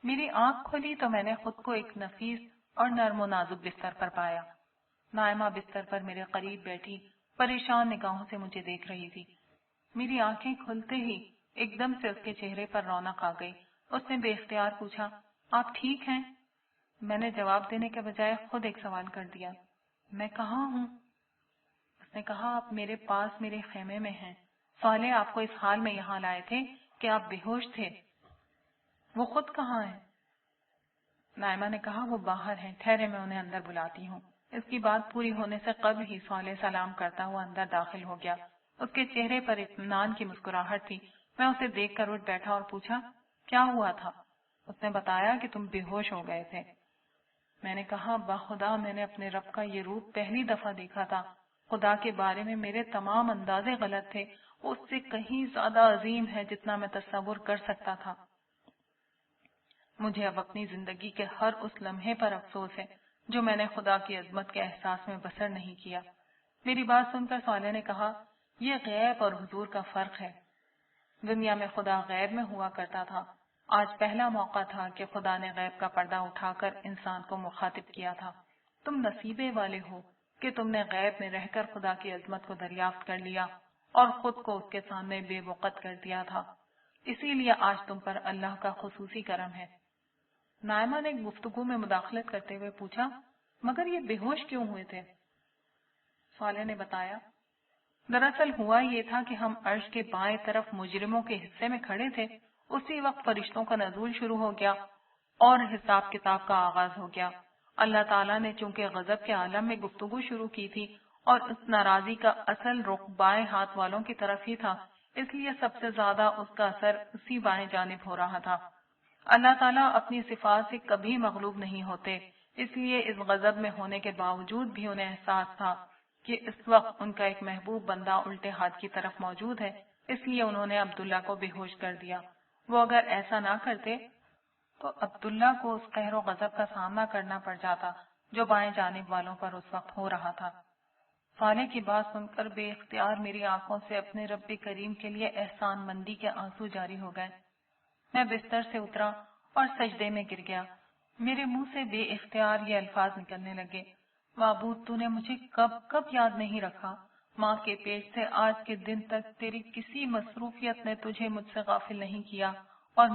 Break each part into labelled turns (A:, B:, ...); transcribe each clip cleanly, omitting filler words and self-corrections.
A: मेरी आंख खुली तो मैंने खुद को एक नफीस और नर्म व नाजुक बिस्तर पर पाया। नायमा बिस्तर पर मेरे करीब बैठी परेशान निगाहों से मुझे देख रही थी। मेरी आंखें खुलते ही एकदम से उसके चेहरे पर रौनक आ गई। उसने बेख्तियार पूछा, आप ठीक हैं? मैंने जवाब देने के बजाय खुद एक सवाल कर दिया, मैं कहाँ हूँ? उसने कहा, आप मेरे पास मेरे खेमे में हैं। साले आपको इस हाल में यहाँ लाए थे कि आप बेहोश थे। वो खुद कहाँ है? नायमा ने कहा, वो बाहर है, ठहरे मैं उन्हें अंदर बुलाती हूँ। इसकी बात पूरी होने से कब्ल ही साले सलाम करता हुआ अंदर दाखिल हो गया। उसके चेहरे पर इत्मीनान की मुस्कुराहट थी। मैं उसे देखकर उठ बैठा और पूछा, क्या हुआ था? उसने बताया कि तुम बेहोश हो गए थे। मैंने कहा, बाखुदा मैंने अपने रब का ये रूप पहली दफा देखा था। खुदा के बारे में मेरे तमाम अंदाजे गलत थे। वो उससे कहीं ज्यादा अजीम है जितना मैं तस्वुर कर सकता था। मुझे अब अपनी जिंदगी के हर उस लम्हे पर अफसोस है जो मैंने खुदा की अजमत के एहसास में बसर नहीं किया। मेरी बात सुनकर साले ने कहा, यह गैब और हुजूर का फर्क है। दुनिया में खुदा गैब में हुआ करता था। आज पहला मौका था कि खुदा ने गैब का पर्दा उठाकर इंसान को मुखातिब किया था। तुम नसीबे वाले हो कि तुमने गैब में रहकर खुदा की अजमत को दरियाफ्त कर लिया और खुद को उसके सामने बेवकत कर दिया था। इसीलिए आज तुम पर अल्लाह का खुसूसी करम है। नायमा ने गुफ्तगू में मुदाखलत करते हुए पूछा, मगर ये बेहोश क्यों हुए थे? साले ने बताया, दरअसल हुआ ये था कि हम अर्श के बाएं तरफ मुजरिमों के हिस्से में खड़े थे। उसी वक्त फरिश्तों का नजूल शुरू हो गया और हिसाब किताब का आगाज हो गया। अल्लाह ताला ने चूंकि गजब के आलम में गुफ्तगू शुरू की थी और उस नाराजी का असल रुख बाएं हाथ वालों की तरफ ही था, इसलिए सबसे ज्यादा उसका असर उसी बाएं जानिब हो रहा था। अल्लाह ताला अपनी सिफात से कभी मगलूब नहीं होते, इसलिए इस गजब में होने के बावजूद भी उन्हें एहसास था कि इस वक्त उनका एक महबूब बंदा उल्टे हाथ की तरफ मौजूद है, इसलिए उन्होंने अब्दुल्ला को बेहोश कर दिया। वो अगर ऐसा ना करते तो अब्दुल्ला को उस कहर व गजब का सामना करना पड़ जाता जो बाएं जानिब वालों पर उस वक्त हो रहा था। साले की बात सुनकर बेइख्तियार मेरी आंखों से अपने रब्बे करीम के लिए एहसान मंदी के आंसू जारी हो गए। मैं बिस्तर से उतरा और सजदे में गिर गया। मेरे मुंह से बेइख्तियार ये अल्फाज निकलने लगे, माबूद तूने मुझे कब कब याद नहीं रखा। माँ के पेट से आज के दिन तक तेरी किसी मसरूफियत ने तुझे मुझसे गाफिल नहीं किया और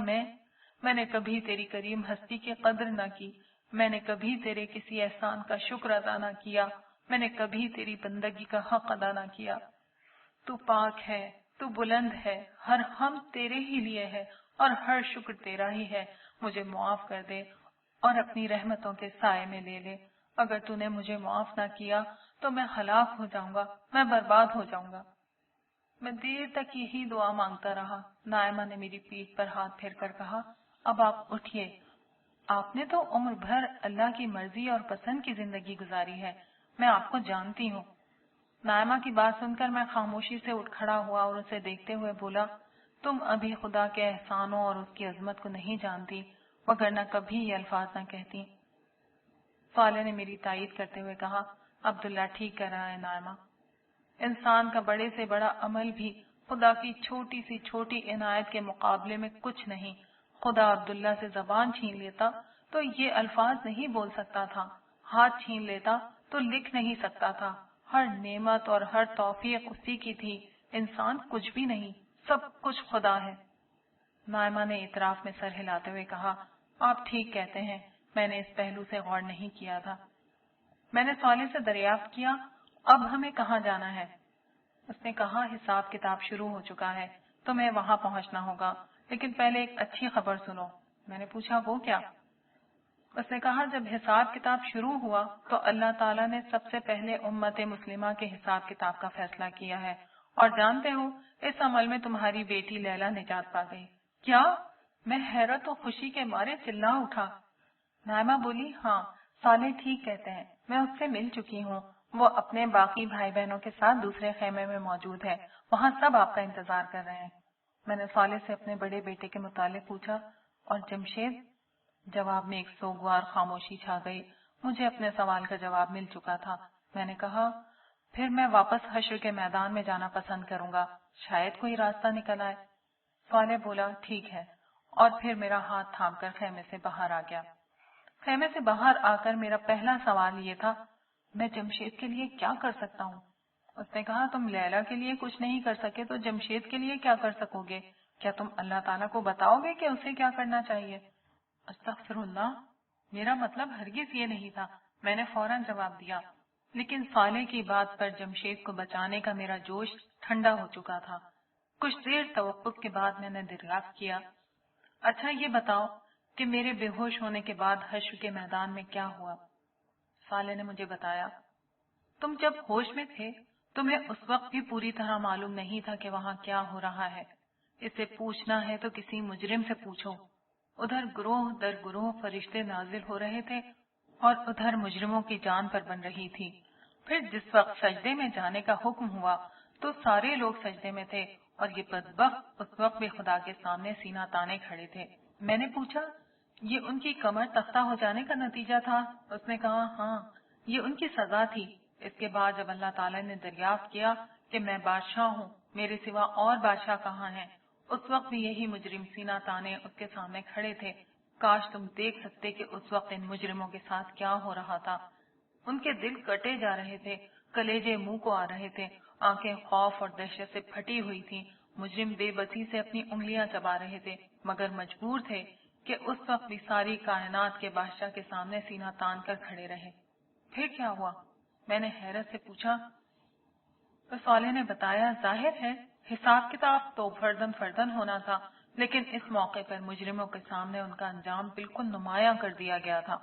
A: मैंने कभी तेरी करीम हस्ती की कद्र न की। मैंने कभी तेरे किसी एहसान का शुक्र अदा न किया। मैंने कभी तेरी बंदगी का हक अदा न किया। तू पाक है, तू बुलंद है, हर हम तेरे ही लिए है और हर शुक्र तेरा ही है। मुझे मुआफ कर दे और अपनी रहमतों के साए में ले ले। अगर तूने मुझे मुआफ ना किया तो मैं हलाक हो जाऊंगा, मैं बर्बाद हो जाऊंगा। मैं देर तक यही दुआ मांगता रहा। नायमा ने मेरी पीठ पर हाथ फेर कर कहा, अब आप उठिए। आपने तो उम्र भर अल्लाह की मर्जी और पसंद की जिंदगी गुजारी है, मैं आपको जानती हूँ। नायमा की बात सुनकर मैं खामोशी से उठ खड़ा हुआ और उसे देखते हुए बोला, तुम अभी खुदा के एहसानों और उसकी अजमत को नहीं जानती, वगरना कभी ये अल्फाज न कहती। साले ने मेरी तायीद करते हुए कहा, अब्दुल्ला ठीक कह रहा है नायमा। इंसान का बड़े से बड़ा अमल भी खुदा की छोटी सी छोटी इनायत के मुकाबले में कुछ नहीं। खुदा अब्दुल्ला से जबान छीन लेता तो ये अल्फाज नहीं बोल सकता था, हाथ छीन लेता तो लिख नहीं सकता था। हर नेमत और हर तौफीक उसी की थी, इंसान कुछ भी नहीं, सब कुछ खुदा है। नायमा ने इतराफ में सर हिलाते हुए कहा, आप ठीक कहते हैं, मैंने इस पहलू से गौर नहीं किया था। मैंने साले से दरियाफ्त किया, अब हमें कहाँ जाना है? उसने कहा, हिसाब किताब शुरू हो चुका है, तुम्हें वहां पहुंचना होगा, लेकिन पहले एक अच्छी खबर सुनो। मैंने पूछा, वो क्या? उसने कहा, जब हिसाब किताब शुरू हुआ तो अल्लाह ताला ने सबसे पहले उम्मत मुस्लिमा के हिसाब किताब का फैसला किया है और जानते हो, इस अमल में तुम्हारी बेटी लैला निजात पा गई। क्या? मैं हैरत और खुशी के मारे चिल्ला उठा। नायमा बोली, हाँ, साले ठीक कहते हैं, मैं उससे मिल चुकी हूँ। वो अपने बाकी भाई बहनों के साथ दूसरे खेमे में मौजूद है, वहाँ सब आपका इंतजार कर रहे हैं। मैंने साले से अपने बड़े बेटे के मुतालिक पूछा, और जमशेद? जवाब में एक सोगवार खामोशी छा गई। मुझे अपने सवाल का जवाब मिल चुका था। मैंने कहा, फिर मैं वापस हश्र के मैदान में जाना पसंद करूंगा, शायद कोई रास्ता निकल आए। साले बोला, ठीक है, और फिर मेरा हाथ थाम कर खेमे से बाहर आ गया। खेमे से बाहर आकर मेरा पहला सवाल ये था, मैं जमशेद के लिए क्या कर सकता हूँ? उसने कहा, तुम लैला के लिए कुछ नहीं कर सके तो जमशेद के लिए क्या कर सकोगे? क्या तुम अल्लाह ताला को बताओगे कि उसे क्या करना चाहिए? अस्तगफिरुल्लाह, मेरा मतलब हरगिज ये नहीं था। मैंने फौरन जवाब दिया, लेकिन साले की बात पर जमशेद को बचाने का मेरा जोश ठंडा हो चुका था। कुछ देर तवक्कुफ के बाद मैंने दरियाफ्त किया, अच्छा ये बताओ कि मेरे बेहोश होने के बाद हश्र के मैदान में क्या हुआ? साले ने मुझे बताया, तुम जब होश में थे तुम्हें उस वक्त भी पूरी तरह मालूम नहीं था कि वहाँ क्या हो रहा है। इसे पूछना है तो किसी मुजरिम से पूछो। उधर गुरोह दर गुरोह फरिश्ते नाजिल हो रहे थे और उधर मुजरिमों की जान पर बन रही थी। फिर जिस वक्त सजदे में जाने का हुक्म हुआ तो सारे लोग सजदे में थे और ये बदबख्त उस वक्त भी खुदा के सामने सीना ताने खड़े थे। मैंने पूछा, ये उनकी कमर तख्ता हो जाने का नतीजा था? उसने कहा, हाँ, ये उनकी सजा थी। इसके बाद जब अल्लाह ताला ने दरियाफ्त किया कि मैं बादशाह हूँ, मेरे सिवा और बादशाह कहाँ हैं, उस वक्त भी यही मुजरिम सीना ताने उसके सामने खड़े थे। काश तुम देख सकते कि उस वक्त इन मुजरिमों के साथ क्या हो रहा था। उनके दिल कटे जा रहे थे, कलेजे मुंह को आ रहे थे, आंखें खौफ और दहशत से फटी हुई थीं। मुजरिम बेबसी से अपनी उंगलियां चबा रहे थे, मगर मजबूर थे कि उस वक्त भी सारी कायनात के बादशाह के सामने सीना तान कर खड़े रहे। फिर क्या हुआ? मैंने हैरत से पूछा। तो साले ने बताया, जाहिर है हिसाब किताब तो फर्दन फर्दन होना था, लेकिन इस मौके पर मुजरिमों के सामने उनका अंजाम बिल्कुल नुमायां कर दिया गया था।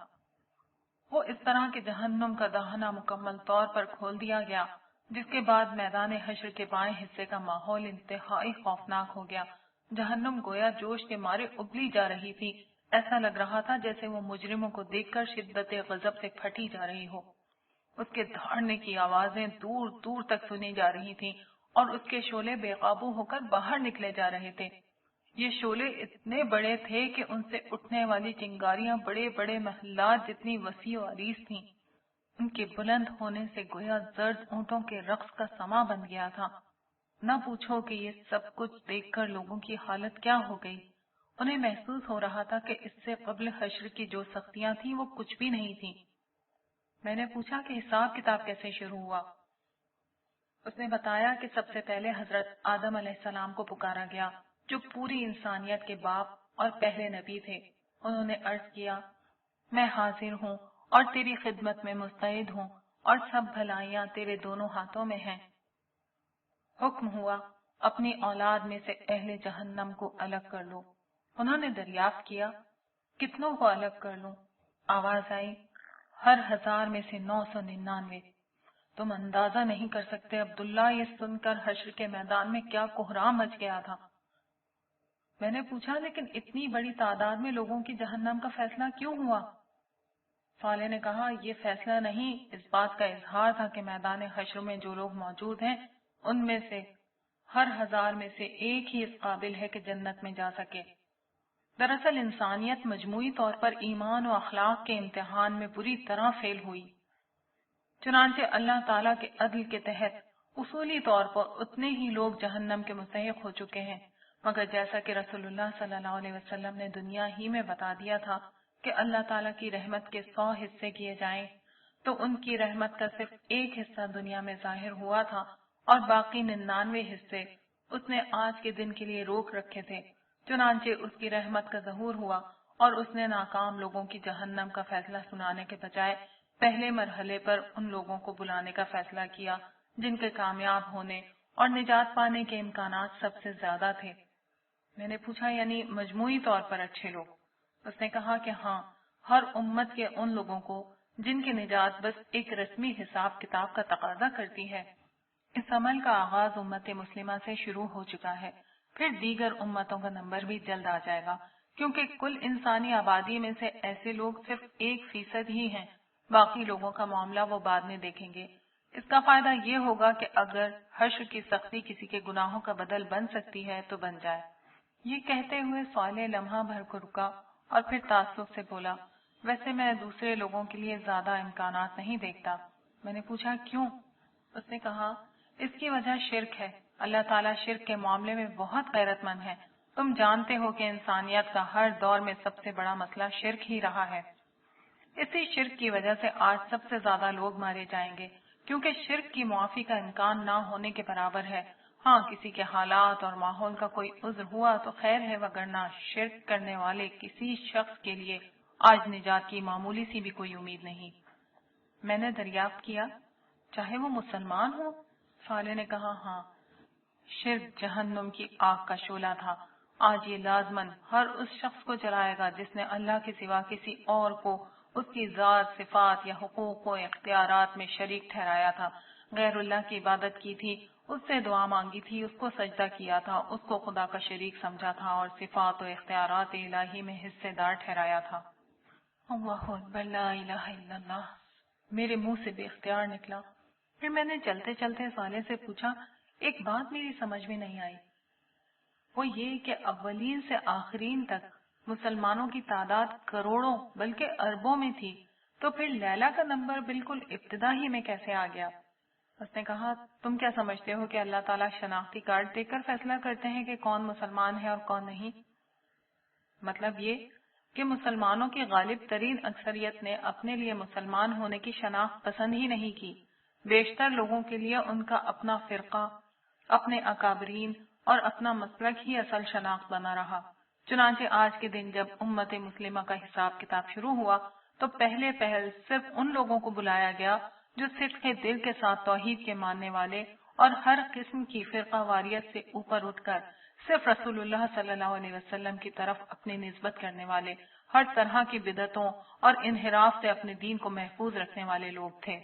A: वो इस तरह के जहन्नुम का दहाना मुकम्मल तौर पर खोल दिया गया, जिसके बाद मैदान हश्र के बाएं हिस्से का माहौल इंतहाई खौफनाक हो गया। जहन्नुम गोया जोश के मारे उबली जा रही थी। ऐसा लग रहा था जैसे वो मुजरिमों को देखकर शिद्दत गजब से फटी जा रही हो। उसके दहाड़ने की आवाजें दूर दूर तक सुनी जा रही थीं और उसके शोले बेकाबू होकर बाहर निकले जा रहे थे। ये शोले इतने बड़े थे कि उनसे उठने वाली चिंगारियां बड़े बड़े महल्लात जितनी वसी और अरीज थीं। उनके बुलंद होने से गोया जर्द ऊंटों के रक्स का समा बन गया था। न पूछो कि ये सब कुछ देखकर लोगों की हालत क्या हो गई। उन्हें महसूस हो रहा था कि इससे कब्ल हश्र की जो सख्तियां थीं वो कुछ भी नहीं थीं। मैंने पूछा कि हिसाब किताब कैसे शुरू हुआ? उसने बताया कि सबसे पहले हजरत आदम अलैहिस्सलाम को पुकारा गया, जो पूरी इंसानियत के बाप और पहले नबी थे। उन्होंने अर्ज किया, मैं हाजिर हूँ और तेरी खिदमत में मुस्तैद हूँ और सब भलाइयाँ तेरे दोनों हाथों में हैं। हुक्म हुआ, अपनी औलाद में से अहले जहन्नम को अलग कर लो। उन्होंने दरियाफ्त किया, कितनों को अलग कर लूं? आवाज आई, हर 1000 में से 999। तुम अंदाजा नहीं कर सकते अब्दुल्ला, ये सुनकर हश्र के मैदान में क्या कोहराम मच गया था। मैंने पूछा, लेकिन इतनी बड़ी तादाद में लोगों की जहन्नम का फैसला क्यों हुआ? साले ने कहा, ये फैसला नहीं, इस बात का इजहार था कि मैदान हश्र में जो लोग मौजूद हैं उनमें से हर 1000 में से एक ही इस काबिल है कि जन्नत में जा सके। दरअसल इंसानियत मजमूई तौर पर ईमान और अखलाक के इम्तिहान में बुरी तरह फेल हुई। चुनांचे अल्लाह ताला के अदल के तहत उसूली तौर पर उतने ही लोग जहन्नम के मुस्तहिक हो चुके हैं, मगर जैसा कि रसूलुल्लाह सल्लल्लाहु अलैहि वसल्लम ने दुनिया ही में बता दिया था कि अल्लाह ताला की रहमत के 100 हिस्से किए जाएं, तो उनकी रहमत का सिर्फ एक हिस्सा दुनिया में जाहिर हुआ था और बाकी 99 हिस्से उसने आज के दिन के लिए रोक रखे थे। चुनांचे उसकी रहमत का ज़हूर हुआ और उसने नाकाम लोगों की जहन्नम का फैसला सुनाने के बजाय पहले मरहले पर उन लोगों को बुलाने का फैसला किया जिनके कामयाब होने और निजात पाने के इम्कानात सबसे ज्यादा थे। मैंने पूछा, यानी मजमूई तौर पर अच्छे लोग? उसने कहा कि हाँ, हर उम्मत के उन लोगों को जिनकी निजात बस एक रस्मी हिसाब किताब का तकाजा करती है। इस अमल का आगाज उम्मत मुस्लिमा से शुरू हो चुका है, फिर दीगर उम्मतों का नंबर भी जल्द आ जाएगा, क्योंकि कुल इंसानी आबादी में से ऐसे लोग सिर्फ 1% ही हैं। बाकी लोगों का मामला वो बाद में देखेंगे। इसका फायदा ये होगा कि अगर हश्र की सख्ती किसी के गुनाहों का बदल बन सकती है तो बन जाए। ये कहते हुए साले लम्हा भर को रुका और फिर ताज्जुब से बोला, वैसे मैं दूसरे लोगों के लिए ज्यादा इम्कानात नहीं देखता। मैंने पूछा, क्यों? उसने कहा, इसकी वजह शिर्क है। अल्लाह ताला शिर्क के मामले में बहुत गैरतमंद है, تم جانتے ہو کہ انسانیت کا ہر دور میں سب سے بڑا مسئلہ شرک ہی رہا ہے۔ اسی شرک کی وجہ سے آج سب سے زیادہ لوگ مارے جائیں گے، کیونکہ شرک کی معافی کا امکان نہ ہونے کے برابر ہے۔ ہاں، کسی کے حالات اور ماحول کا کوئی عذر ہوا تو خیر ہے، وگرنہ شرک کرنے والے کسی شخص کے لیے آج نجات کی معمولی سی بھی کوئی امید نہیں۔ میں نے دریافت کیا، چاہے وہ مسلمان ہو؟ صالح نے کہا، ہاں۔ شرک جہنم کی آگ کا شعلہ تھا، آج یہ لازماً ہر اس شخص کو جلائے گا جس نے اللہ کے سوا کسی اور کو اس کی ذات، صفات یا حقوق و اختیارات میں شریک ٹھہرایا تھا، غیر اللہ کی عبادت کی تھی، اس سے دعا مانگی تھی، اس کو سجدہ کیا تھا، اس کو خدا کا شریک سمجھا تھا اور صفات و اختیارات الہی میں حصے دار ٹھہرایا تھا۔ اللہ اکبر، لا الہ الا اللہ، میرے منہ سے بے اختیار نکلا۔ پھر میں نے چلتے چلتے صالح سے پوچھا، ایک بات میری سمجھ میں نہیں آئی، وہ یہ کہ اولین سے آخرین تک مسلمانوں کی تعداد کروڑوں بلکہ اربوں میں تھی، تو پھر لیلا کا نمبر بالکل ابتدا ہی میں کیسے آ گیا؟ اس نے کہا، تم کیا سمجھتے ہو کہ اللہ تعالیٰ شناختی کارڈ دے کر فیصلہ کرتے ہیں کہ کون مسلمان ہے اور کون نہیں؟ مطلب یہ کہ مسلمانوں کی غالب ترین اکثریت نے اپنے لیے مسلمان ہونے کی شناخت پسند ہی نہیں کی۔ بیشتر لوگوں کے لیے ان کا اپنا فرقہ، اپنے اکابرین اور اپنا مسلک ہی اصل شناخت بنا رہا۔ چنانچہ آج کے دن جب امت مسلمہ کا حساب کتاب شروع ہوا تو پہلے پہل صرف ان لوگوں کو بلایا گیا جو صدق دل کے ساتھ توحید کے ماننے والے اور ہر قسم کی فرقہ واریت سے اوپر اٹھ کر صرف رسول اللہ صلی اللہ علیہ وسلم کی طرف اپنی نسبت کرنے والے، ہر طرح کی بدعتوں اور انحراف سے اپنے دین کو محفوظ رکھنے والے لوگ تھے۔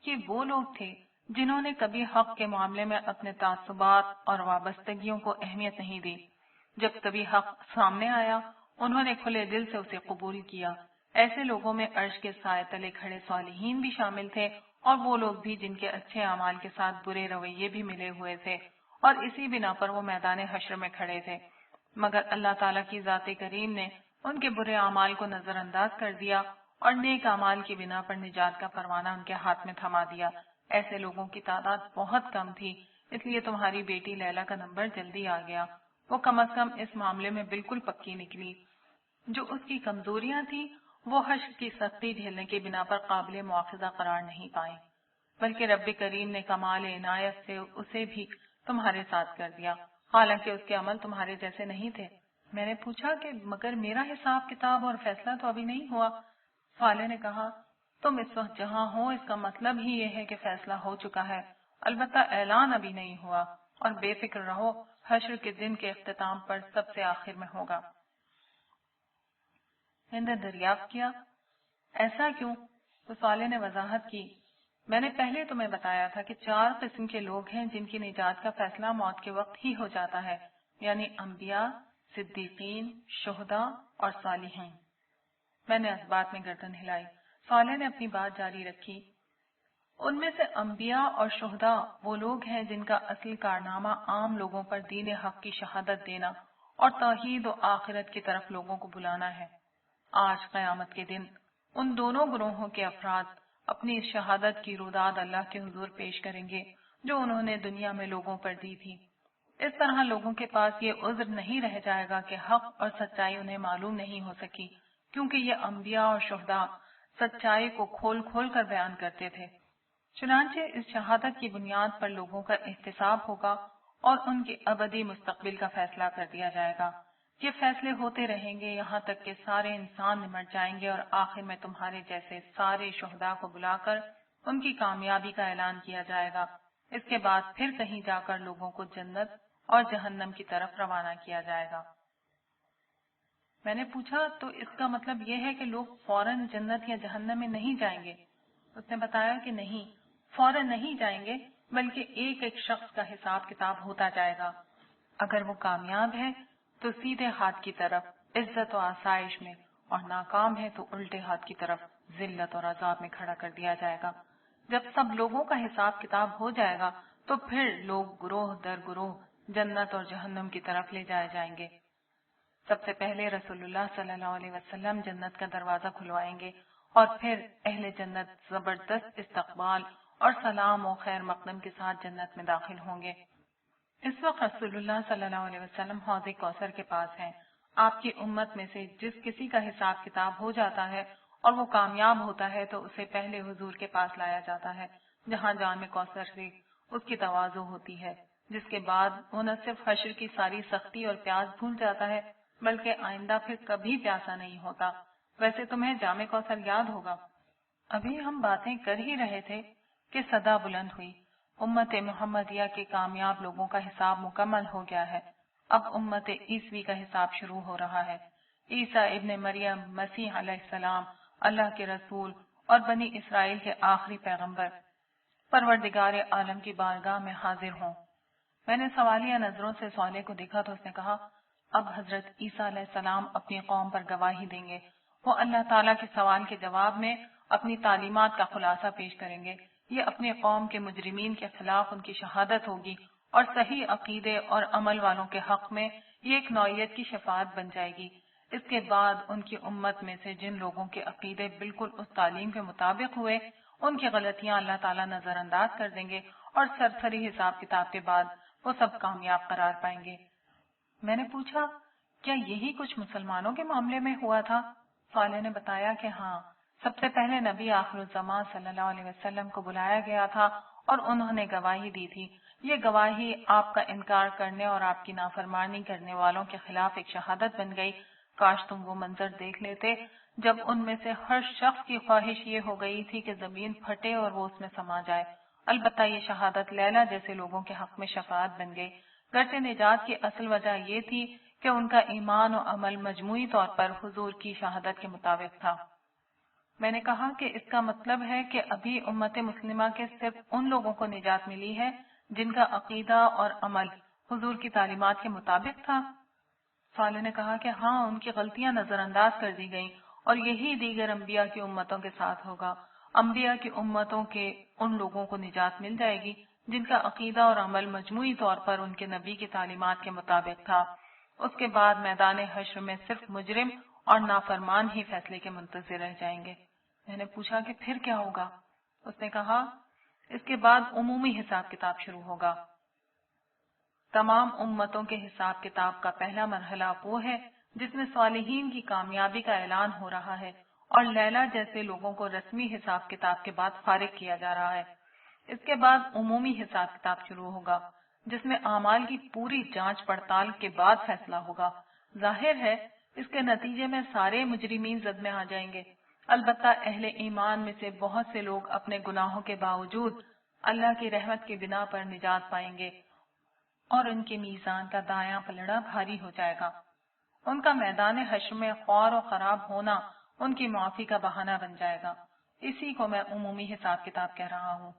A: یہ وہ لوگ تھے جنہوں نے کبھی حق کے معاملے میں اپنے تعصبات اور وابستگیوں کو اہمیت نہیں دی۔ جب کبھی حق سامنے آیا، انہوں نے کھلے دل سے اسے قبول کیا۔ ایسے لوگوں میں عرش کے سائے تلے کھڑے صالحین بھی شامل تھے، اور وہ لوگ بھی جن کے اچھے اعمال کے ساتھ برے رویے بھی ملے ہوئے تھے، اور اسی بنا پر وہ میدان حشر میں کھڑے تھے۔ مگر اللہ تعالیٰ کی ذات کریم نے ان کے برے اعمال کو نظر انداز کر دیا اور نیک اعمال کی بنا پر نجات کا پروانہ ان کے ہاتھ میں تھما دیا۔ ایسے لوگوں کی تعداد بہت کم تھی، اس لیے تمہاری بیٹی لیلا کا نمبر جلدی آ گیا۔ وہ کم از کم اس معاملے میں بالکل پکی نکلی۔ جو اس کی کمزوریاں تھیں وہ حشر کی سختی جھیلنے کی بنا پر قابل مواخذہ قرار نہیں پائیں، بلکہ رب کریم نے کمال عنایت سے اسے بھی تمہارے ساتھ کر دیا، حالانکہ اس کے عمل تمہارے جیسے نہیں تھے۔ میں نے پوچھا کہ مگر میرا حساب کتاب اور فیصلہ تو ابھی نہیں ہوا۔ صالح نے کہا، تم اس وقت جہاں ہو اس کا مطلب ہی یہ ہے کہ فیصلہ ہو چکا ہے، البتہ اعلان ابھی نہیں ہوا، اور بے فکر رہو، حشر کے دن کے اختتام پر سب سے آخر میں ہوگا۔ میں نے دریافت کیا، ایسا کیوں؟ تو صالح نے وضاحت کی، میں نے پہلے تمہیں بتایا تھا کہ 4 قسم کے لوگ ہیں جن کی نجات کا فیصلہ موت کے وقت ہی ہو جاتا ہے، یعنی انبیاء، صدیقین، شہداء اور صالحین۔ میں نے اس بات میں گردن ہلائی۔ صالح نے اپنی بات جاری رکھی، ان میں سے انبیاء اور شہداء وہ لوگ ہیں جن کا اصل کارنامہ عام لوگوں پر دین حق کی شہادت دینا اور توحید و آخرت کی طرف لوگوں کو بلانا ہے۔ آج قیامت کے دن ان دونوں گروہوں کے افراد اپنی اس شہادت کی روداد اللہ کے حضور پیش کریں گے جو انہوں نے دنیا میں لوگوں پر دی تھی۔ اس طرح لوگوں کے پاس یہ عذر نہیں رہ جائے گا کہ حق اور سچائی انہیں معلوم نہیں ہو سکی، کیونکہ یہ انبیاء اور شہداء سچائی کو کھول کھول کر بیان کرتے تھے۔ چنانچہ اس شہادت کی بنیاد پر لوگوں کا احتساب ہوگا اور ان کے ابدی مستقبل کا فیصلہ کر دیا جائے گا۔ یہ فیصلے ہوتے رہیں گے یہاں تک کہ سارے انسان نمٹ جائیں گے اور آخر میں تمہارے جیسے سارے شہداء کو بلا کر ان کی کامیابی کا اعلان کیا جائے گا۔ اس کے بعد پھر کہیں جا کر لوگوں کو جنت اور جہنم کی طرف روانہ کیا جائے گا۔ میں نے پوچھا، تو اس کا مطلب یہ ہے کہ لوگ فوراً جنت یا جہنم میں نہیں جائیں گے؟ اس نے بتایا کہ نہیں، فوراً نہیں جائیں گے، بلکہ ایک ایک شخص کا حساب کتاب ہوتا جائے گا۔ اگر وہ کامیاب ہے تو سیدھے ہاتھ کی طرف عزت و آسائش میں، اور ناکام ہے تو الٹے ہاتھ کی طرف ذلت اور عذاب میں کھڑا کر دیا جائے گا۔ جب سب لوگوں کا حساب کتاب ہو جائے گا تو پھر لوگ گروہ در گروہ جنت اور جہنم کی طرف لے جائے جائیں گے۔ سب سے پہلے رسول اللہ صلی اللہ علیہ وسلم جنت کا دروازہ کھلوائیں گے، اور پھر اہل جنت زبردست استقبال اور سلام و خیر مقدم کے ساتھ جنت میں داخل ہوں گے۔ इस वक्त रसूलुल्लाह सल्लल्लाहु अलैहि वसल्लम हौज़ कौसर के पास हैं। आपकी उम्मत में से जिस किसी का हिसाब किताब हो जाता है और वो कामयाब होता है तो उसे पहले हुजूर के पास लाया जाता है, जहाँ जाम कौसर से उसकी तवाज़ो होती है, जिसके बाद वो न सिर्फ हश्र की सारी सख्ती और प्यास भूल जाता है, बल्कि आइंदा फिर कभी प्यासा नहीं होता। वैसे तुम्हें जाम कौसर याद होगा। अभी हम बातें कर ही रहे थे कि सदा बुलंद हुई। उम्मत मोहम्मदिया के कामयाब लोगों का हिसाब मुकम्मल हो गया है। अब उम्मत ईसवी का हिसाब शुरू हो रहा है। ईसा इब्ने मरियम मसीह अलैहिस्सलाम अल्लाह के रसूल और बनी इसराइल के आखिरी पैगंबर परवरदिगार आलम की बारगाह में हाजिर हों। मैंने सवालिया नजरों से सौले को देखा तो उसने कहा, अब हजरत ईसा अलैहिस्सलाम अपनी कौम पर गवाही देंगे। वो अल्लाह ताला के सवाल के जवाब में अपनी तालीमात का खुलासा पेश करेंगे। ये अपनी कौम के मुजरिमीन के खिलाफ उनकी शहादत होगी और सही अकीदे और अमल वालों के हक में ये एक नौयत की शफात बन जाएगी। इसके बाद उनकी उम्मत में से जिन लोगों के अकीदे बिल्कुल उस तालीम के मुताबिक हुए, उनकी गलतियां अल्लाह ताला नजरअंदाज कर देंगे और सरसरी हिसाब किताब के बाद वो सब कामयाब करार पाएंगे। मैंने पूछा, क्या यही कुछ मुसलमानों के मामले में हुआ था? साले ने बताया कि हाँ, सबसे पहले नबी आखिरुज़्ज़मा सल्लल्लाहु अलैहि वसल्लम को बुलाया गया था और उन्होंने गवाही दी थी। ये गवाही आपका इनकार करने और आपकी नाफरमानी करने वालों के खिलाफ एक शहादत बन गई। काश तुम वो मंजर देख लेते जब उनमें से हर शख्स की ख्वाहिश ये हो गई थी कि जमीन फटे और वो उसमें समा जाए। अलबत्ता ये शहादत लैला जैसे लोगों के हक में शफाअत बन गई। गर्चे निजात की असल वजह ये थी कि उनका ईमान और अमल मजमूई तौर पर हुजूर की शहादत के मुताबिक था। मैंने कहा कि इसका मतलब है कि अभी उम्मत मुस्लिमा के सिर्फ उन लोगों को निजात मिली है जिनका अकीदा और अमल हुजूर की तालीमात के मुताबिक था। साले ने कहा कि हाँ, उनकी गलतियां नजरअंदाज कर दी गईं और यही दीगर अंबिया की उम्मतों के साथ होगा। अंबिया की उम्मतों के उन लोगों को निजात मिल जाएगी जिनका अकीदा और अमल मजमूई तौर पर उनके नबी की तालीमात के मुताबिक था। उसके बाद मैदान हश्र में सिर्फ मुजरिम और नाफरमान ही फैसले के मुंतजिर रह जाएंगे। मैंने पूछा कि फिर क्या होगा? उसने कहा, इसके बाद उमूमी हिसाब किताब शुरू होगा। तमाम उम्मतों के हिसाब किताब का पहला मरहला वो है जिसमें सालिहीन की कामयाबी का ऐलान हो रहा है और लैला जैसे लोगों को रस्मी हिसाब किताब के बाद फारिग किया जा रहा है। इसके बाद उमूमी हिसाब किताब शुरू होगा जिसमें आमाल की पूरी जांच पड़ताल के बाद फैसला होगा। जाहिर है इसके नतीजे में सारे मुजरिमीन जद में आ जाएंगे। अलबत्ता अहले ईमान में से बहुत से लोग अपने गुनाहों के बावजूद अल्लाह की रहमत की बिना पर निजात पाएंगे और उनके मीजान का दायां पलड़ा भारी हो जाएगा। उनका मैदान हश्र में ख्वार और खराब होना उनकी माफी का बहाना बन जाएगा। इसी को मैं उमूमी हिसाब किताब कह रहा हूँ।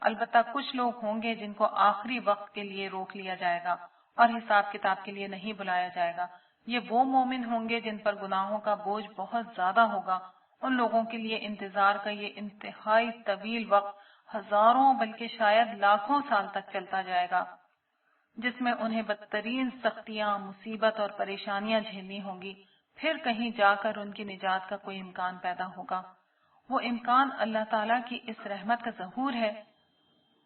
A: अलबत्ता कुछ लोग होंगे जिनको आखिरी वक्त के लिए रोक लिया जाएगा और हिसाब किताब के लिए नहीं बुलाया जाएगा। ये वो मोमिन होंगे जिन पर गुनाहों का बोझ बहुत ज्यादा होगा। उन लोगों के लिए इंतजार का ये इंतहाई तवील वक्त हजारों बल्कि शायद लाखों साल तक चलता जाएगा, जिसमें उन्हें बदतरीन सख्तियां, मुसीबत और परेशानियां झेलनी होंगी। फिर कहीं जाकर उनकी निजात का कोई इम्कान पैदा होगा। वो इम्कान अल्लाह ताला की इस रहमत का ज़हूर है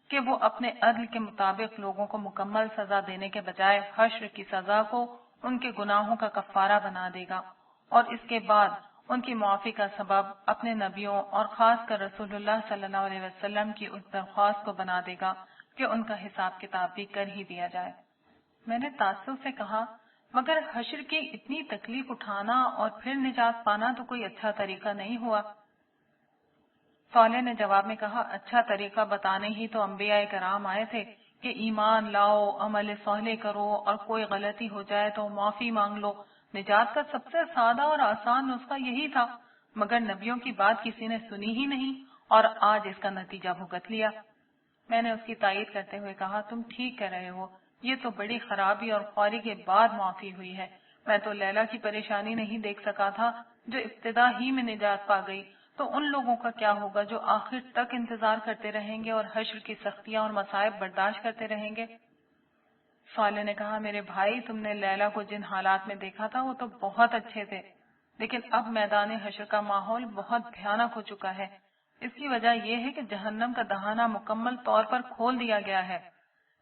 A: कि वो अपने अदल के मुताबिक लोगों को मुकम्मल सजा देने के बजाय हश्र की सजा को उनके गुनाहों का कफारा बना देगा और इसके बाद उनकी माफी का सबब अपने नबियों और खास कर रसूलुल्लाह सल्लल्लाहु अलैहि वसल्लम की उस दरख्वास्त को बना देगा कि उनका हिसाब किताब भी कर ही दिया जाए। मैंने ताज्जुब से कहा, मगर हश्र की इतनी तकलीफ उठाना और फिर निजात पाना तो कोई अच्छा तरीका नहीं हुआ। साले ने जवाब में कहा, अच्छा तरीका बताने ही तो अंबिया कराम आए थे कि ईमान लाओ, अमल साले करो और कोई गलती हो जाए तो माफी मांग लो। निजात का सबसे सादा और आसान नुस्खा यही था, मगर नबियों की बात किसी ने सुनी ही नहीं और आज इसका नतीजा भुगत लिया। मैंने उसकी तायीद करते हुए कहा, तुम ठीक कह रहे हो, ये तो बड़ी खराबी और ख्वारी के बाद माफी हुई है। मैं तो लैला की परेशानी नहीं देख सका था जो इब्तिदा ही में निजात पा गई, तो उन लोगों का क्या होगा जो आखिर तक इंतजार करते रहेंगे और हश्र की सख्तियां और मसाइब बर्दाश्त करते रहेंगे। साले ने कहा, मेरे भाई, तुमने लैला को जिन हालात में देखा था वो तो बहुत अच्छे थे, लेकिन अब मैदान हश्र का माहौल बहुत भयानक हो चुका है। इसकी वजह यह है कि जहन्नम का दहाना मुकम्मल तौर पर खोल दिया गया है।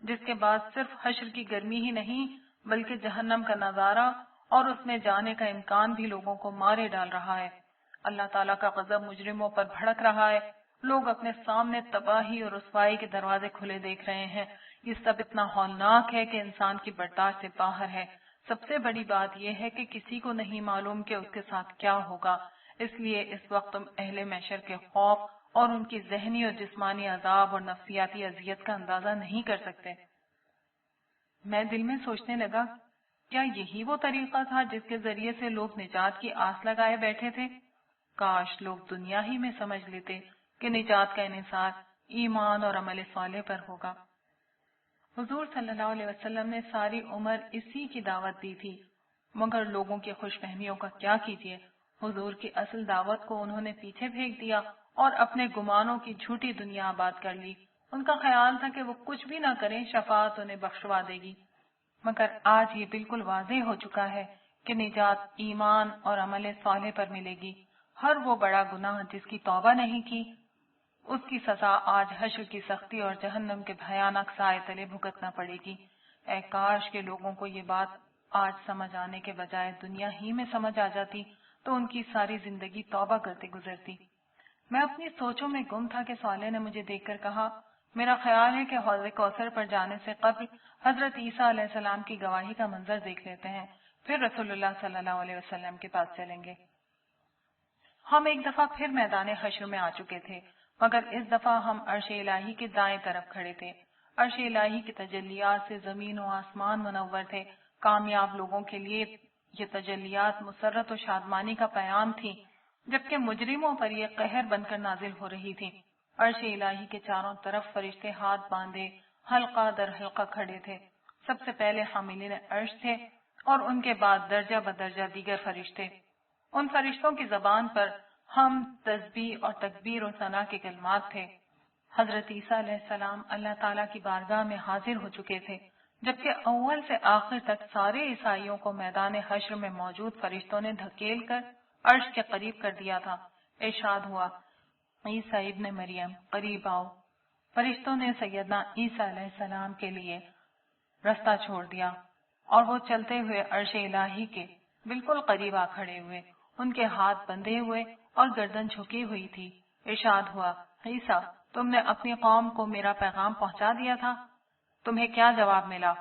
A: جس کے بعد صرف حشر کی گرمی ہی نہیں بلکہ جہنم کا نظارہ اور اس میں جانے کا امکان بھی لوگوں کو مارے ڈال رہا ہے۔ اللہ تعالیٰ کا غضب مجرموں پر بھڑک رہا ہے۔ لوگ اپنے سامنے تباہی اور رسوائی کے دروازے کھلے دیکھ رہے ہیں۔ یہ سب اتنا ہولناک ہے کہ انسان کی برداشت سے باہر ہے۔ سب سے بڑی بات یہ ہے کہ کسی کو نہیں معلوم کہ اس کے ساتھ کیا ہوگا، اس لیے اس وقت تم اہل محشر کے خوف اور ان کی ذہنی اور جسمانی عذاب اور نفسیاتی اذیت کا اندازہ نہیں کر سکتے۔ میں دل میں سوچنے لگا، کیا یہی وہ طریقہ تھا جس کے ذریعے سے لوگ نجات کی آس لگائے بیٹھے تھے؟ کاش لوگ دنیا ہی میں سمجھ لیتے کہ نجات کا انحصار ایمان اور عمل صالح پر ہوگا۔ حضور صلی اللہ علیہ وسلم نے ساری عمر اسی کی دعوت دی تھی، مگر لوگوں کی خوش فہمیوں کا کیا کیجیے؟ حضور کی اصل دعوت کو انہوں نے پیچھے پھینک دیا اور اپنے گمانوں کی جھوٹی دنیا آباد کر لی۔ ان کا خیال تھا کہ وہ کچھ بھی نہ کریں، شفاعت انہیں بخشوا دے گی، مگر آج یہ بالکل واضح ہو چکا ہے کہ نجات ایمان اور عمل صالح پر ملے گی۔ ہر وہ بڑا گناہ جس کی توبہ نہیں کی، اس کی سزا آج حشر کی سختی اور جہنم کے بھیانک سائے تلے بھگتنا پڑے گی۔ اے کاش کے لوگوں کو یہ بات آج سمجھ آنے کے بجائے دنیا ہی میں سمجھ آ جاتی تو ان کی ساری زندگی توبہ کرتے گزرتی۔ میں اپنی سوچوں میں گم تھا کہ صالح نے مجھے دیکھ کر کہا، میرا خیال ہے کہ حوض کوثر پر جانے سے قبل حضرت عیسیٰ علیہ السلام کی گواہی کا منظر دیکھ لیتے ہیں، پھر رسول اللہ صلی اللہ علیہ وسلم کے پاس چلیں گے۔ ہم ایک دفعہ پھر میدان حشر میں آ چکے تھے، مگر اس دفعہ ہم عرش الہی کے دائیں طرف کھڑے تھے۔ عرش الہی کی تجلیات سے زمین و آسمان منور تھے۔ کامیاب لوگوں کے لیے یہ تجلیات مسرت و شادمانی کا پیام تھی، جبکہ مجرموں پر یہ قہر بن کر نازل ہو رہی تھی۔ عرش الہی کے چاروں طرف فرشتے ہاتھ باندھے حلقہ در حلقہ کھڑے تھے۔ سب سے پہلے حاملین عرش تھے اور ان کے بعد درجہ بدرجہ دیگر فرشتے۔ ان فرشتوں کی زبان پر حمد، تسبیح اور تکبیر و ثنا کے کلمات تھے۔ حضرت عیسیٰ علیہ السلام اللہ تعالیٰ کی بارگاہ میں حاضر ہو چکے تھے، جبکہ اول سے آخر تک سارے عیسائیوں کو میدان حشر میں موجود فرشتوں نے دھکیل کر عرش کے قریب کر دیا تھا۔ ارشاد ہوا، عیسیٰ ابن مریم قریب آؤ۔ فرشتوں نے سیدنا عیسیٰ علیہ السلام کے لیے رستہ چھوڑ دیا اور وہ چلتے ہوئے عرش الہی کے بالکل قریب آ کھڑے ہوئے۔ ان کے ہاتھ بندھے ہوئے اور گردن جھکی ہوئی تھی۔ ارشاد ہوا، عیسیٰ تم نے اپنی قوم کو میرا پیغام پہنچا دیا تھا، تمہیں کیا جواب ملا؟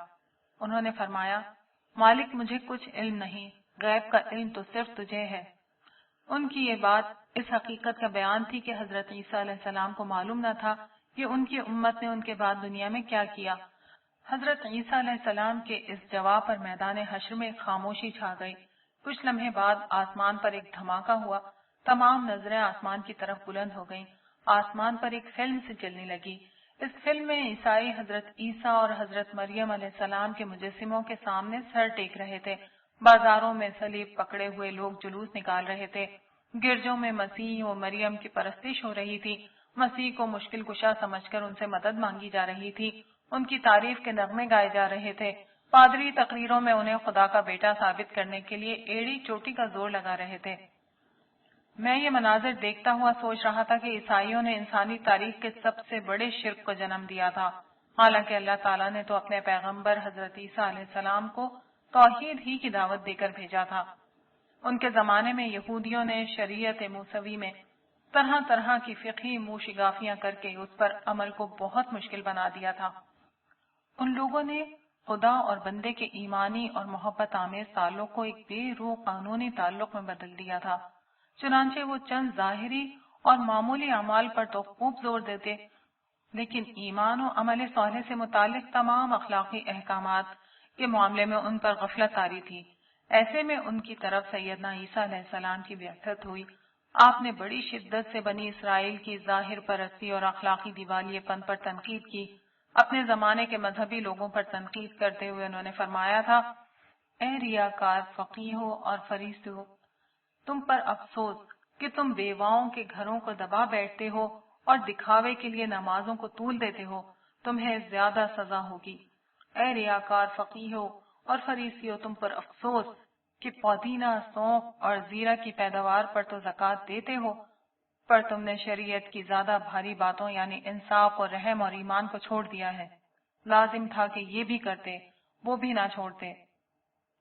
A: انہوں نے فرمایا، مالک مجھے کچھ علم نہیں، غیب کا علم تو صرف تجھے ہے۔ ان کی یہ بات اس حقیقت کا بیان تھی کہ حضرت عیسیٰ علیہ السلام کو معلوم نہ تھا کہ ان کی امت نے ان کے بعد دنیا میں کیا کیا۔ حضرت عیسیٰ علیہ السلام کے اس جواب پر میدان حشر میں خاموشی چھا گئی۔ کچھ لمحے بعد آسمان پر ایک دھماکہ ہوا، تمام نظریں آسمان کی طرف بلند ہو گئیں۔ آسمان پر ایک فلم سے چلنے لگی۔ اس فلم میں عیسائی حضرت عیسیٰ اور حضرت مریم علیہ السلام کے مجسموں کے سامنے سر ٹیک رہے تھے۔ بازاروں میں صلیب پکڑے ہوئے لوگ جلوس نکال رہے تھے۔ گرجوں میں مسیح و مریم کی پرستش ہو رہی تھی۔ مسیح کو مشکل کشا سمجھ کر ان سے مدد مانگی جا رہی تھی۔ ان کی تعریف کے نغمے گائے جا رہے تھے۔ پادری تقریروں میں انہیں خدا کا بیٹا ثابت کرنے کے لیے ایڑی چوٹی کا زور لگا رہے تھے۔ میں یہ مناظر دیکھتا ہوا سوچ رہا تھا کہ عیسائیوں نے انسانی تاریخ کے سب سے بڑے شرک کو جنم دیا تھا، حالانکہ اللہ تعالیٰ نے تو اپنے پیغمبر حضرت عیسیٰ علیہ السلام کو توحید ہی کی دعوت دے کر بھیجا تھا۔ ان کے زمانے میں یہودیوں نے شریعت موسوی میں طرح طرح کی فقہی موشگافیاں کر کے اس پر عمل کو بہت مشکل بنا دیا تھا۔ ان لوگوں نے خدا اور بندے کے ایمانی اور محبت آمیز تعلق کو ایک بے روح قانونی تعلق میں بدل دیا تھا۔ چنانچہ وہ چند ظاہری اور معمولی اعمال پر تو خوب زور دیتے، لیکن ایمان و عمل صالح سے متعلق تمام اخلاقی احکامات کے معاملے میں ان پر غفلت طاری تھی۔ ایسے میں ان کی طرف سیدنا عیسیٰ علیہ السلام کی بعثت ہوئی۔ آپ نے بڑی شدت سے بنی اسرائیل کی ظاہر پرستی اور اخلاقی دیوالیے پن پر تنقید کی۔ اپنے زمانے کے مذہبی لوگوں پر تنقید کرتے ہوئے انہوں نے فرمایا تھا، اے ریاکار فقیہو اور فریسیو، تم پر افسوس کہ تم بیواؤں کے گھروں کو دبا بیٹھتے ہو اور دکھاوے کے لیے نمازوں کو طول دیتے ہو، تمہیں زیادہ سزا ہوگی۔ اے ریاکار فقیہو اور فریسیو، تم پر افسوس کہ پودینہ، سونف اور زیرہ کی پیداوار پر تو زکوٰۃ دیتے ہو، پر تم نے شریعت کی زیادہ بھاری باتوں یعنی انصاف اور رحم اور ایمان کو چھوڑ دیا ہے۔ लाजिम था कि ये भी करते, वो भी ना छोड़ते।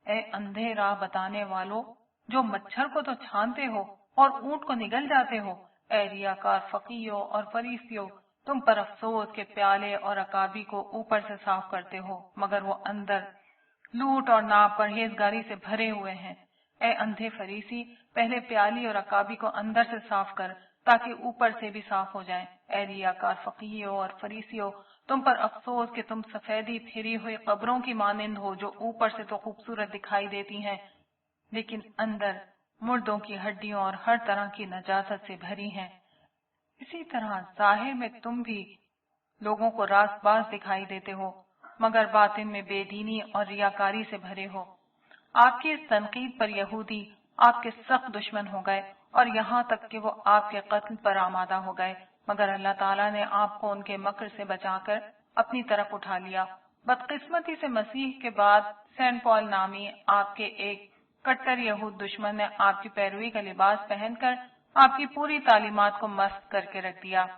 A: ए अंधे राह बताने वालों, जो मच्छर को तो छानते हो और ऊंट को निगल जाते हो, ए रियाकार फकीयों और फरीसियों, तुम पर अफसोस के प्याले और अकाबी को ऊपर से साफ करते हो मगर वो अंदर लूट और नापरहेजगारी से भरे हुए हैं। ए अंधे फरीसी, पहले प्याली और अकाबी को अंदर से साफ कर ताकि ऊपर से भी साफ हो जाएं। ए रियाकार फकीयों और फरीसियों, तुम पर अफसोस कि तुम सफेदी फिरी हुई कब्रों की मानिंद हो जो ऊपर से तो खूबसूरत दिखाई देती हैं लेकिन अंदर मुर्दों की हड्डियों और हर तरह की नजासत से भरी हैं। इसी तरह जाहिर में तुम भी लोगों को रास्तबाज दिखाई देते हो मगर बातिन में बेदीनी और रियाकारी से भरे हो। आपकी इस तनकीद पर यहूदी आपके सख्त दुश्मन हो गए और यहाँ तक कि वो आपके कत्ल पर आमादा हो गए, मगर अल्लाह ताला ने आपको उनके मकर से बचाकर अपनी तरफ उठा लिया। बदकिस्मती से मसीह के बाद सेंट पॉल नामी आपके एक कट्टर यहूद दुश्मन ने आपकी पैरवी का लिबास पहनकर आपकी पूरी तालीमात को मस्त करके रख दिया।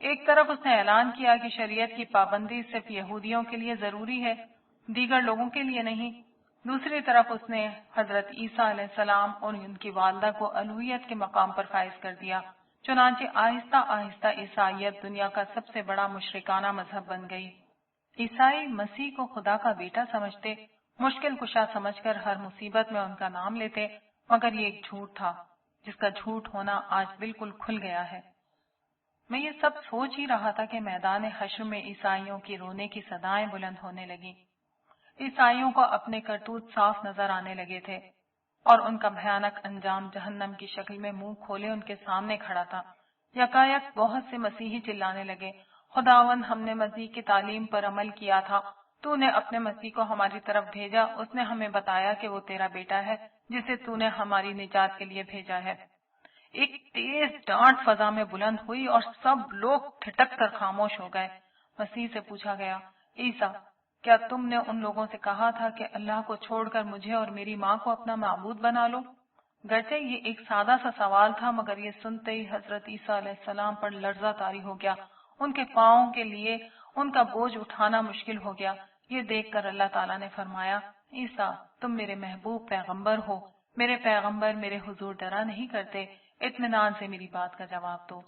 A: एक तरफ उसने ऐलान किया कि शरीयत की पाबंदी सिर्फ यहूदियों के लिए जरूरी है, दीगर लोगों के लिए नहीं। दूसरी तरफ उसने हजरत ईसा अलैहिस्सलाम और उनकी वालदा को अलूहियत के मकाम पर फाइज कर दिया। चुनांचे आहिस्ता आहिस्ता ईसाइयत दुनिया का सबसे बड़ा मुशरिकाना मजहब बन गई। ईसाई मसीह को खुदा का बेटा समझते, मुश्किल कुशा समझकर हर मुसीबत में उनका नाम लेते, मगर ये एक झूठ था जिसका झूठ होना आज बिल्कुल खुल गया है। मैं ये सब सोच ही रहा था कि मैदान हश्र में ईसाइयों की रोने की सदाएं बुलंद होने लगी। ईसाइयों को अपने करतूत साफ नजर आने लगे थे और उनका भयानक अंजाम जहन्नम की शक्ल में मुंह खोले उनके सामने खड़ा था। यकायक बहुत से मसीही चिल्लाने लगे, खुदावन, हमने मसीह की तालीम पर अमल किया था, तूने अपने मसीह को हमारी तरफ भेजा, उसने हमें बताया कि वो तेरा बेटा है जिसे तूने हमारी निजात के लिए भेजा है। एक तेज डांट फजा में बुलंद हुई और सब लोग ठिठक कर खामोश हो गए। मसीह से पूछा गया, ईसा, क्या तुमने उन लोगों से कहा था कि अल्लाह को छोड़कर मुझे और मेरी माँ को अपना माबूद बना लो? गर्चे ये एक सादा सा सवाल था मगर ये सुनते ही हजरत ईसा अलैहिस्सलाम पर लर्जा तारी हो गया। उनके पाँव के लिए उनका बोझ उठाना मुश्किल हो गया। ये देखकर अल्लाह ताला ने फरमाया, ईसा, तुम मेरे महबूब पैगंबर हो, मेरे पैगंबर मेरे हुजूर डरा नहीं करते, इत्मीनान से मेरी बात का जवाब दो।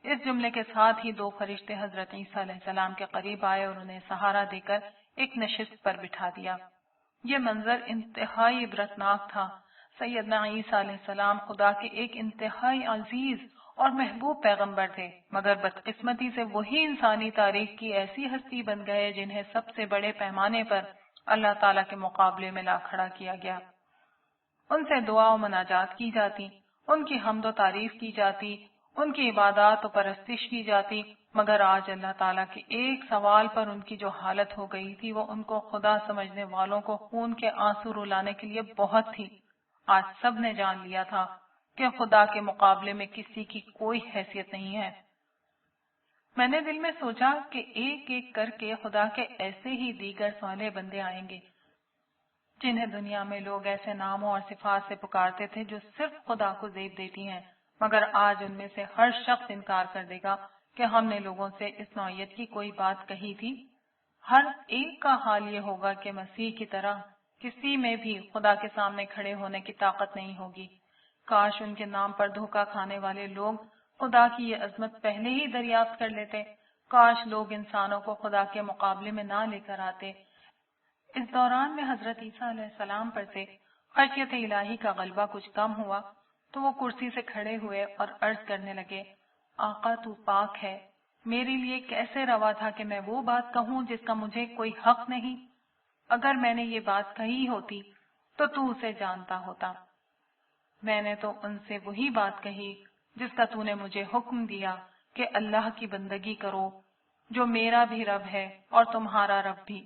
A: इस जुमले के साथ ही दो फरिश्ते हजरत ईसा अलैहिस्सलाम के करीब आए और उन्हें सहारा देकर एक नशिस्त पर बिठा दिया। ये मंजर इंतहाई इबरतनाक था। सैयदना ईसा अलैहिस्सलाम खुदा के एक इंतहाई अजीज और महबूब पैगंबर थे, मगर बदकिस्मती से वही इंसानी तारीख की ऐसी हस्ती बन गए जिन्हें सबसे बड़े पैमाने पर अल्लाह ताला के मुकाबले में ला खड़ा किया गया। उनसे दुआ और मनाजात की जाती, उनकी हम्दो तारीफ की जाती, उनकी इबादत और परस्तिश की जाती, मगर आज अल्लाह ताला के एक सवाल पर उनकी जो हालत हो गई थी वो उनको खुदा समझने वालों को खून के आंसू रुलाने के लिए बहुत थी। आज सब ने जान लिया था कि खुदा के मुकाबले में किसी की कोई हैसियत नहीं है। मैंने दिल में सोचा कि एक एक करके खुदा के ऐसे ही दीगर साले बंदे आएंगे जिन्हें दुनिया में लोग ऐसे नामों और सिफात से पुकारते थे जो सिर्फ खुदा को जेब देती हैं, मगर आज उनमें से हर शख्स इनकार कर देगा कि हमने लोगों से इस नौयत की कोई बात कही थी। हर एक का हाल ये होगा कि मसीह की तरह किसी में भी खुदा के सामने खड़े होने की ताकत नहीं होगी। काश उनके नाम पर धोखा खाने वाले लोग खुदा की ये अजमत पहले ही दरियाफ्त कर लेते। काश लोग इंसानों को खुदा के मुकाबले में ना लेकर आते। इस दौरान में हजरत ईसा अलैहिस्सलाम पर से खशियत इलाही का गलबा कुछ कम हुआ तो वो कुर्सी से खड़े हुए और अर्ज करने लगे, आका तू पाक है, मेरे लिए कैसे रवा था कि मैं वो बात कहूँ जिसका मुझे कोई हक नहीं। अगर मैंने ये बात कही होती तो तू उसे जानता होता। मैंने तो उनसे वही बात कही जिसका तूने मुझे हुक्म दिया कि अल्लाह की बंदगी करो, जो मेरा भी रब है और तुम्हारा रब भी।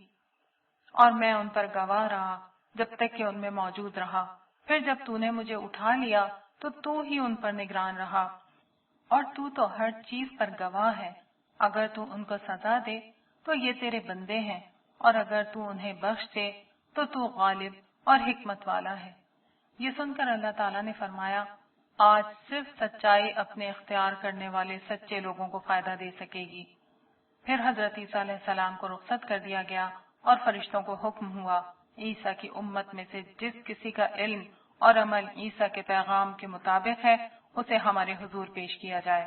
A: और मैं उन पर गवाह रहा जब तक कि उनमें मौजूद रहा। फिर जब तूने मुझे उठा लिया तो तू ही उन पर निगरान रहा और तू तो हर चीज पर गवाह है। अगर तू उनको सजा दे तो ये तेरे बंदे हैं और अगर तू उन्हें बख्श दे तो तू गालिब और हिकमत वाला है। ये सुनकर अल्लाह ताला ने फरमाया, आज सिर्फ सच्चाई अपने इख्तियार करने वाले सच्चे लोगों को फायदा दे सकेगी। پھر حضرت عیسیٰ علیہ السلام کو رخصت کر دیا گیا اور فرشتوں کو حکم ہوا عیسیٰ کی امت میں سے جس کسی کا علم اور عمل عیسیٰ کے پیغام کے مطابق ہے اسے ہمارے حضور پیش کیا جائے۔